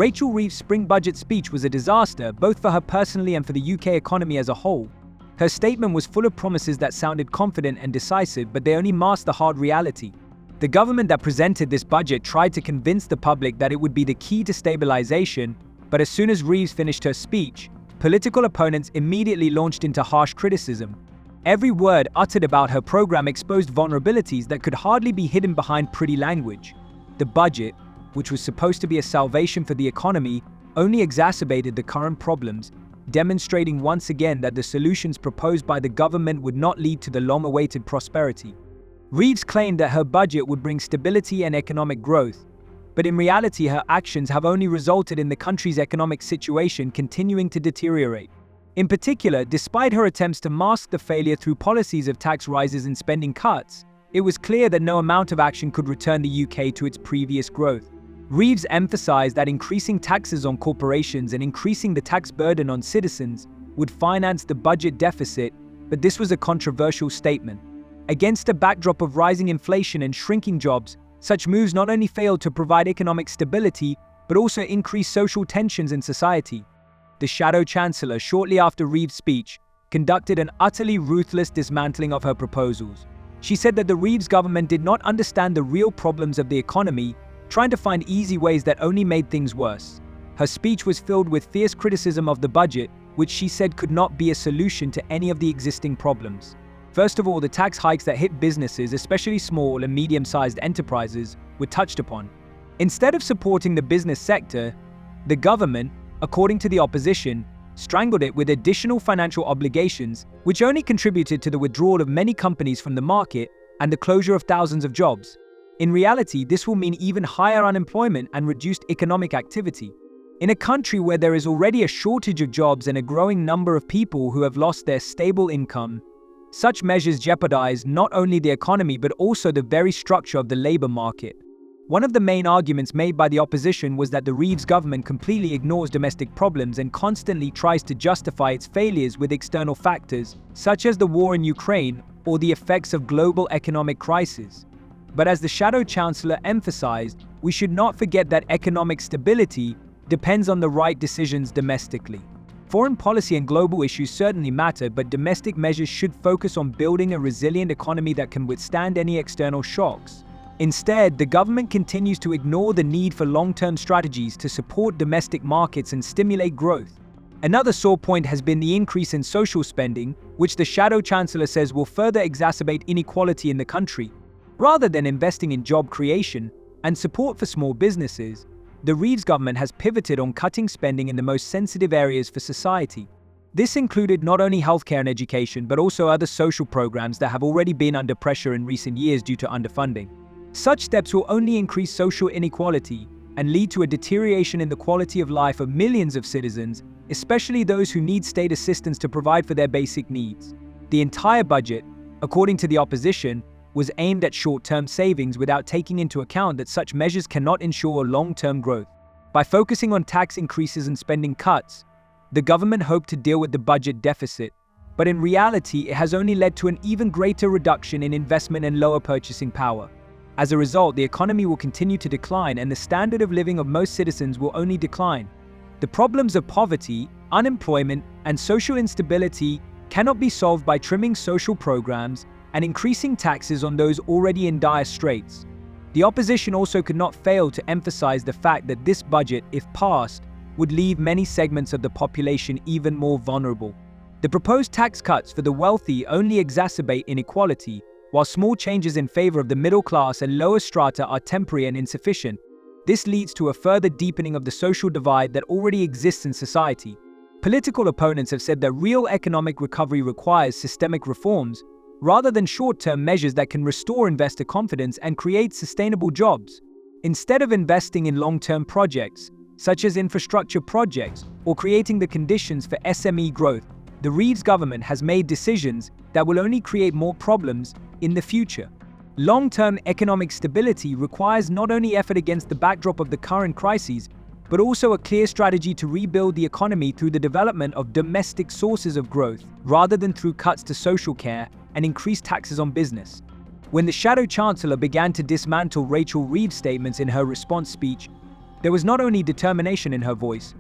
Rachel Reeves' spring budget speech was a disaster, both for her personally and for the UK economy as a whole. Her statement was full of promises that sounded confident and decisive, but they only masked the hard reality. The government that presented this budget tried to convince the public that it would be the key to stabilization, but as soon as Reeves finished her speech, political opponents immediately launched into harsh criticism. Every word uttered about her program exposed vulnerabilities that could hardly be hidden behind pretty language. The budget, which was supposed to be a salvation for the economy, only exacerbated the current problems, demonstrating once again that the solutions proposed by the government would not lead to the long-awaited prosperity. Reeves claimed that her budget would bring stability and economic growth, but in reality her actions have only resulted in the country's economic situation continuing to deteriorate. In particular, despite her attempts to mask the failure through policies of tax rises and spending cuts, it was clear that no amount of action could return the UK to its previous growth. Reeves emphasized that increasing taxes on corporations and increasing the tax burden on citizens would finance the budget deficit, but this was a controversial statement. Against a backdrop of rising inflation and shrinking jobs, such moves not only failed to provide economic stability, but also increased social tensions in society. The Shadow Chancellor, shortly after Reeves' speech, conducted an utterly ruthless dismantling of her proposals. She said that the Reeves government did not understand the real problems of the economy, trying to find easy ways that only made things worse. Her speech was filled with fierce criticism of the budget, which she said could not be a solution to any of the existing problems. First of all, the tax hikes that hit businesses, especially small and medium-sized enterprises, were touched upon. Instead of supporting the business sector, the government, according to the opposition, strangled it with additional financial obligations, which only contributed to the withdrawal of many companies from the market and the closure of thousands of jobs. In reality, this will mean even higher unemployment and reduced economic activity. In a country where there is already a shortage of jobs and a growing number of people who have lost their stable income, such measures jeopardize not only the economy but also the very structure of the labor market. One of the main arguments made by the opposition was that the Reeves government completely ignores domestic problems and constantly tries to justify its failures with external factors, such as the war in Ukraine or the effects of global economic crisis. But as the Shadow Chancellor emphasized, we should not forget that economic stability depends on the right decisions domestically. Foreign policy and global issues certainly matter, but domestic measures should focus on building a resilient economy that can withstand any external shocks. Instead, the government continues to ignore the need for long-term strategies to support domestic markets and stimulate growth. Another sore point has been the increase in social spending, which the Shadow Chancellor says will further exacerbate inequality in the country. Rather than investing in job creation and support for small businesses, the Reeves government has pivoted on cutting spending in the most sensitive areas for society. This included not only healthcare and education, but also other social programs that have already been under pressure in recent years due to underfunding. Such steps will only increase social inequality and lead to a deterioration in the quality of life of millions of citizens, especially those who need state assistance to provide for their basic needs. The entire budget, according to the opposition, was aimed at short-term savings without taking into account that such measures cannot ensure long-term growth. By focusing on tax increases and spending cuts, the government hoped to deal with the budget deficit, but in reality it has only led to an even greater reduction in investment and lower purchasing power. As a result, the economy will continue to decline and the standard of living of most citizens will only decline. The problems of poverty, unemployment, and social instability cannot be solved by trimming social programs and increasing taxes on those already in dire straits. The opposition also could not fail to emphasize the fact that this budget, if passed, would leave many segments of the population even more vulnerable. The proposed tax cuts for the wealthy only exacerbate inequality, while small changes in favor of the middle class and lower strata are temporary and insufficient. This leads to a further deepening of the social divide that already exists in society. Political opponents have said that real economic recovery requires systemic reforms, rather than short-term measures that can restore investor confidence and create sustainable jobs. Instead of investing in long-term projects, such as infrastructure projects, or creating the conditions for SME growth, the Reeves government has made decisions that will only create more problems in the future. Long-term economic stability requires not only effort against the backdrop of the current crises, but also a clear strategy to rebuild the economy through the development of domestic sources of growth, rather than through cuts to social care and increased taxes on business. When the Shadow Chancellor began to dismantle Rachel Reeves' statements in her response speech, There was not only determination in her voice,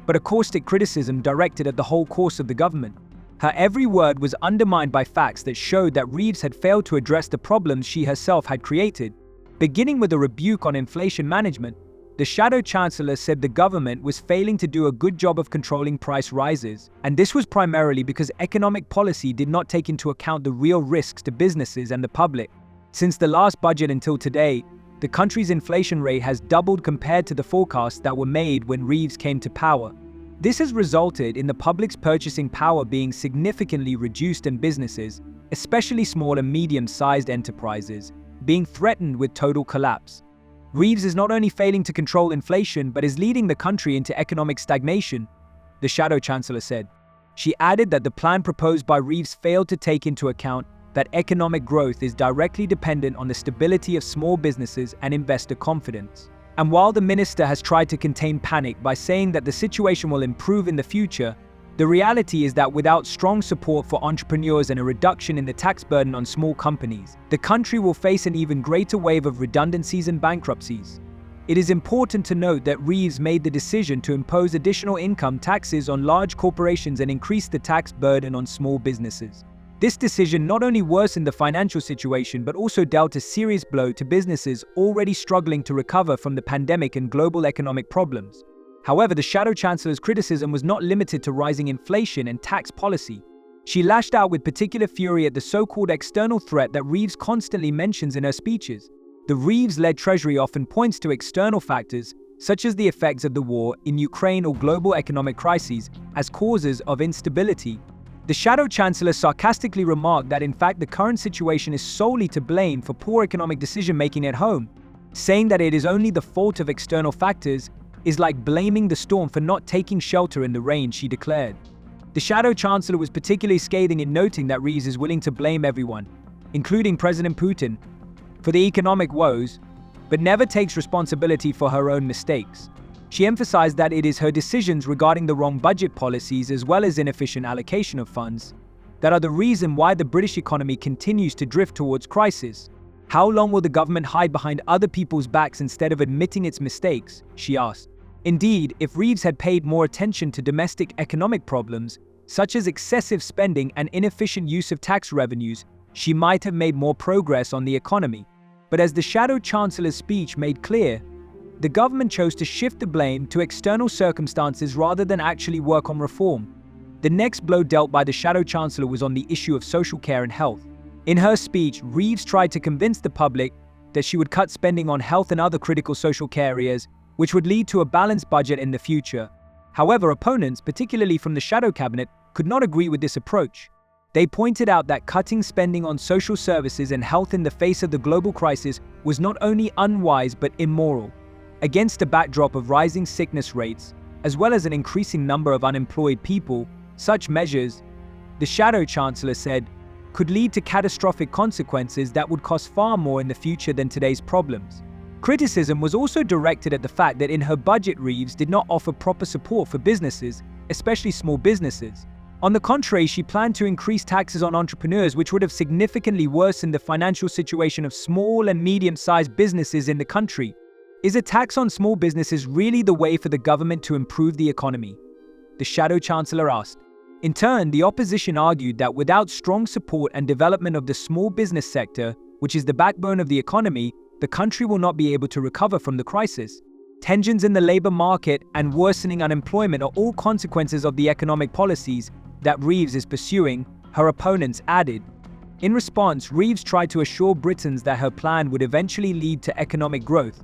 but a caustic criticism directed at the whole course of the government. Her every word was undermined by facts that showed that Reeves had failed to address the problems she herself had created. Beginning with a rebuke on inflation management, the Shadow Chancellor said the government was failing to do a good job of controlling price rises, and this was primarily because economic policy did not take into account the real risks to businesses and the public. Since the last budget until today, the country's inflation rate has doubled compared to the forecasts that were made when Reeves came to power. This has resulted in the public's purchasing power being significantly reduced and businesses, especially small and medium-sized enterprises, being threatened with total collapse. Reeves is not only failing to control inflation but is leading the country into economic stagnation, the Shadow Chancellor said. She added that the plan proposed by Reeves failed to take into account that economic growth is directly dependent on the stability of small businesses and investor confidence. And while the minister has tried to contain panic by saying that the situation will improve in the future, the reality is that without strong support for entrepreneurs and a reduction in the tax burden on small companies, the country will face an even greater wave of redundancies and bankruptcies. It is important to note that Reeves made the decision to impose additional income taxes on large corporations and increase the tax burden on small businesses. This decision not only worsened the financial situation but also dealt a serious blow to businesses already struggling to recover from the pandemic and global economic problems. However, the Shadow Chancellor's criticism was not limited to rising inflation and tax policy. She lashed out with particular fury at the so-called external threat that Reeves constantly mentions in her speeches. The Reeves-led Treasury often points to external factors, such as the effects of the war in Ukraine or global economic crises, as causes of instability. The Shadow Chancellor sarcastically remarked that in fact the current situation is solely to blame for poor economic decision-making at home, saying that it is only the fault of external factors is like blaming the storm for not taking shelter in the rain, she declared. The Shadow Chancellor was particularly scathing in noting that Reeves is willing to blame everyone, including President Putin, for the economic woes, but never takes responsibility for her own mistakes. She emphasized that it is her decisions regarding the wrong budget policies as well as inefficient allocation of funds that are the reason why the British economy continues to drift towards crisis. How long will the government hide behind other people's backs instead of admitting its mistakes? She asked. Indeed, if Reeves had paid more attention to domestic economic problems, such as excessive spending and inefficient use of tax revenues, she might have made more progress on the economy. But as the Shadow Chancellor's speech made clear, the government chose to shift the blame to external circumstances rather than actually work on reform. The next blow dealt by the Shadow Chancellor was on the issue of social care and health. In her speech, Reeves tried to convince the public that she would cut spending on health and other critical social care areas, which would lead to a balanced budget in the future. However, opponents, particularly from the Shadow Cabinet, could not agree with this approach. They pointed out that cutting spending on social services and health in the face of the global crisis was not only unwise but immoral. Against a backdrop of rising sickness rates, as well as an increasing number of unemployed people, such measures, the Shadow Chancellor said, could lead to catastrophic consequences that would cost far more in the future than today's problems. Criticism was also directed at the fact that in her budget Reeves did not offer proper support for businesses, especially small businesses. On the contrary, she planned to increase taxes on entrepreneurs, which would have significantly worsened the financial situation of small and medium-sized businesses in the country. Is a tax on small businesses really the way for the government to improve the economy? The Shadow Chancellor asked. In turn, the opposition argued that without strong support and development of the small business sector, which is the backbone of the economy, the country will not be able to recover from the crisis. Tensions in the labor market and worsening unemployment are all consequences of the economic policies that Reeves is pursuing, her opponents added. In response, Reeves tried to assure Britons that her plan would eventually lead to economic growth.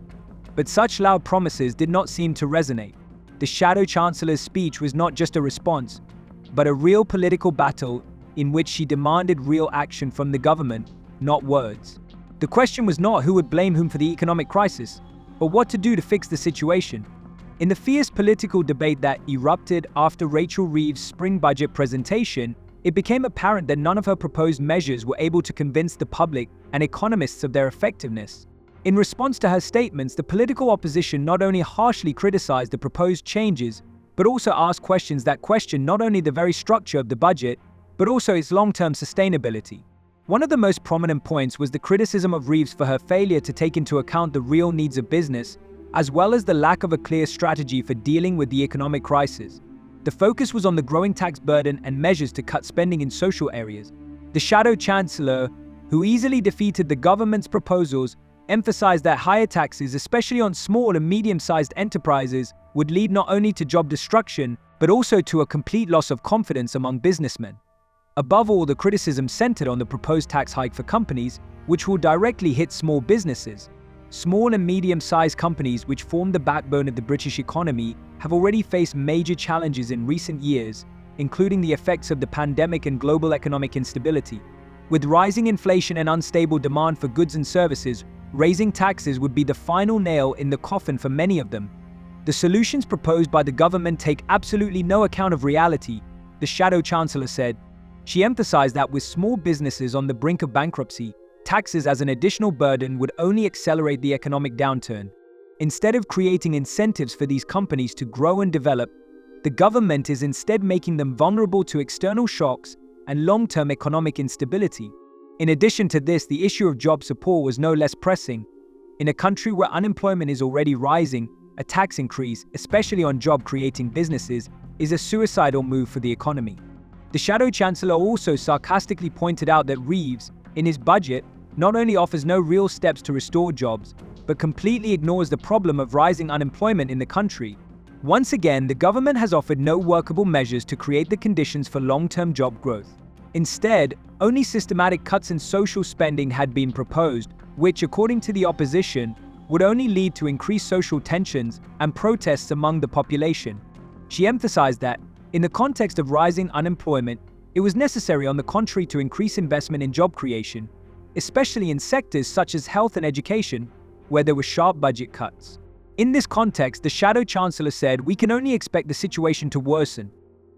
But such loud promises did not seem to resonate. The Shadow Chancellor's speech was not just a response, but a real political battle in which she demanded real action from the government, not words. The question was not who would blame whom for the economic crisis, but what to do to fix the situation. In the fierce political debate that erupted after Rachel Reeves' spring budget presentation, it became apparent that none of her proposed measures were able to convince the public and economists of their effectiveness. In response to her statements, the political opposition not only harshly criticized the proposed changes, but also asked questions that questioned not only the very structure of the budget, but also its long-term sustainability. One of the most prominent points was the criticism of Reeves for her failure to take into account the real needs of business, as well as the lack of a clear strategy for dealing with the economic crisis. The focus was on the growing tax burden and measures to cut spending in social areas. The shadow chancellor, who easily defeated the government's proposals, emphasized that higher taxes, especially on small and medium-sized enterprises, would lead not only to job destruction, but also to a complete loss of confidence among businessmen. Above all, the criticism centered on the proposed tax hike for companies, which will directly hit small businesses. Small and medium-sized companies, which form the backbone of the British economy, have already faced major challenges in recent years, including the effects of the pandemic and global economic instability. With rising inflation and unstable demand for goods and services, raising taxes would be the final nail in the coffin for many of them. The solutions proposed by the government take absolutely no account of reality, the shadow chancellor said. She emphasized that with small businesses on the brink of bankruptcy, taxes as an additional burden would only accelerate the economic downturn. Instead of creating incentives for these companies to grow and develop, the government is instead making them vulnerable to external shocks and long-term economic instability. In addition to this, the issue of job support was no less pressing. In a country where unemployment is already rising, a tax increase, especially on job-creating businesses, is a suicidal move for the economy. The shadow chancellor also sarcastically pointed out that Reeves, in his budget, not only offers no real steps to restore jobs, but completely ignores the problem of rising unemployment in the country. Once again, the government has offered no workable measures to create the conditions for long-term job growth. Instead, only systematic cuts in social spending had been proposed, which, according to the opposition, would only lead to increased social tensions and protests among the population. She emphasized that, in the context of rising unemployment, it was necessary, on the contrary, to increase investment in job creation, especially in sectors such as health and education, where there were sharp budget cuts. In this context, the shadow chancellor said, "We can only expect the situation to worsen."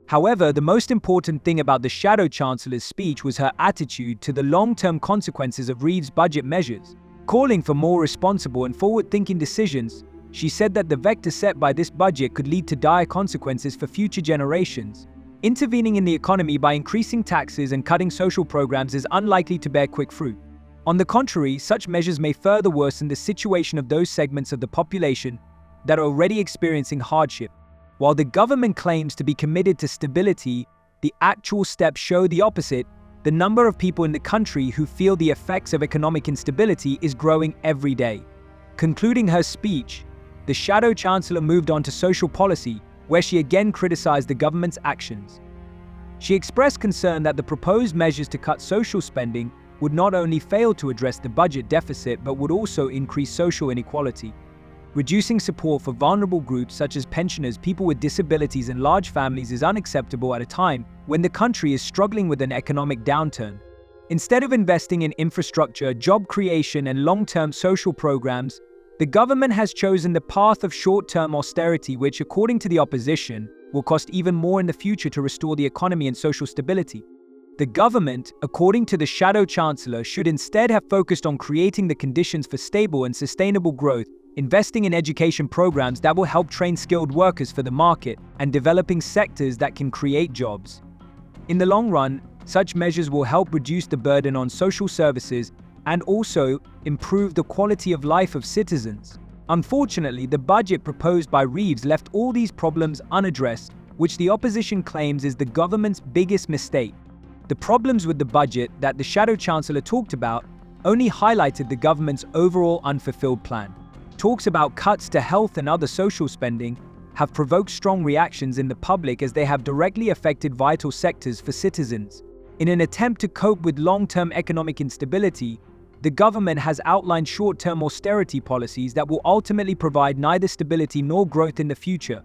However, the most important thing about the shadow chancellor's speech was her attitude to the long-term consequences of Reeves' budget measures. Calling for more responsible and forward-thinking decisions, she said that the vector set by this budget could lead to dire consequences for future generations. Intervening in the economy by increasing taxes and cutting social programs is unlikely to bear quick fruit. On the contrary, such measures may further worsen the situation of those segments of the population that are already experiencing hardship. While the government claims to be committed to stability, the actual steps show the opposite. The number of people in the country who feel the effects of economic instability is growing every day. Concluding her speech, the shadow chancellor moved on to social policy, where she again criticized the government's actions. She expressed concern that the proposed measures to cut social spending would not only fail to address the budget deficit but would also increase social inequality. Reducing support for vulnerable groups such as pensioners, people with disabilities, and large families is unacceptable at a time when the country is struggling with an economic downturn. Instead of investing in infrastructure, job creation, and long-term social programs, the government has chosen the path of short-term austerity, which, according to the opposition, will cost even more in the future to restore the economy and social stability. The government, according to the shadow chancellor, should instead have focused on creating the conditions for stable and sustainable growth, investing in education programs that will help train skilled workers for the market, and developing sectors that can create jobs. In the long run, such measures will help reduce the burden on social services and also improve the quality of life of citizens. Unfortunately, the budget proposed by Reeves left all these problems unaddressed, which the opposition claims is the government's biggest mistake. The problems with the budget that the shadow chancellor talked about only highlighted the government's overall unfulfilled plan. Talks about cuts to health and other social spending have provoked strong reactions in the public as they have directly affected vital sectors for citizens. In an attempt to cope with long-term economic instability, the government has outlined short-term austerity policies that will ultimately provide neither stability nor growth in the future.